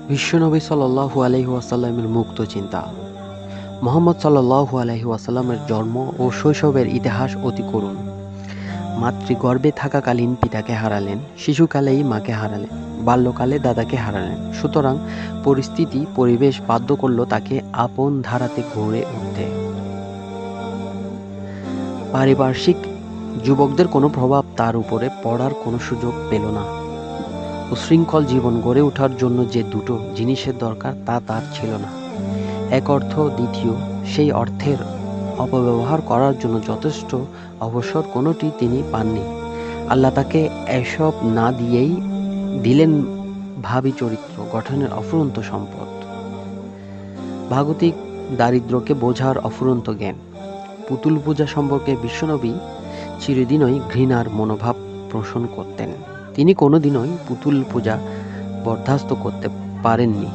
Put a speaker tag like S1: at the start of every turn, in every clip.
S1: বিশ্বনবী সাল্লাল্লাহু আলাইহি ওয়াসাল্লামের মুক্ত চিন্তা। মুহাম্মদ সাল্লাল্লাহু আলাইহি ওয়াসাল্লামের জন্ম ও শৈশবের ইতিহাস অতি করুণ। মাতৃগর্ভে থাকাকালীন পিতাকে হারালেন, শিশুকালেই মাকে হারালেন, বাল্যকালে দাদাকে হারালেন। সুতরাং পরিবেশ বাধ্য করল তাকে আপন ধারাতে গড়ে উঠতে। পারিপার্শ্বিক যুবকদের কোনো প্রভাব তার উপরে পড়ার কোনো সুযোগ পেল না। উশৃঙ্খল জীবন গড়ে ওঠার জন্য যে দুটো জিনিসের দরকার তা তার ছিল না। এক অর্থ, দ্বিতীয় সেই অর্থের অপব্যবহার করার জন্য যথেষ্ট অবসর কোনোটি তিনি পাননি। আল্লাহ তাকে এসব না দিয়েই দিলেন ভাবী চরিত্র গঠনের অফুরন্ত সম্পদ, ভাগতিক দারিদ্র্যকে বোঝার অফুরন্ত জ্ঞান। পুতুল পূজা সম্পর্কে বিশ্বনবী চিরদিনই ঘৃণার মনোভাব পোষণ করতেন। তিনি কোনোদিনই পুতুল পূজা বরদাস্ত করতে পারেননি।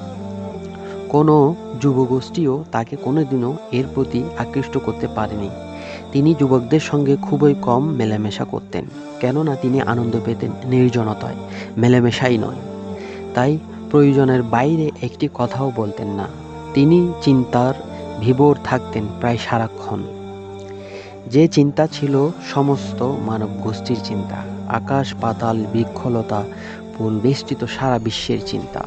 S1: কোনো যুবগোষ্ঠীও তাকে কোনোদিনও এর প্রতি আকৃষ্ট করতে পারেনি। তিনি যুবকদের সঙ্গে খুবই কম মেলামেশা করতেন, কেননা তিনি আনন্দ পেতেন নির্জনতায়, মেলামেশাই নয়। তাই প্রয়োজনের বাইরে একটি কথাও বলতেন না। তিনি চিন্তার বিভোর থাকতেন প্রায় সারাক্ষণ। যে চিন্তা ছিল সমস্ত মানব গোষ্ঠীর চিন্তা, আকাশ পাতাল বৃক্ষলতা পরিবেষ্টিত সারা বিশ্বের চিন্তা।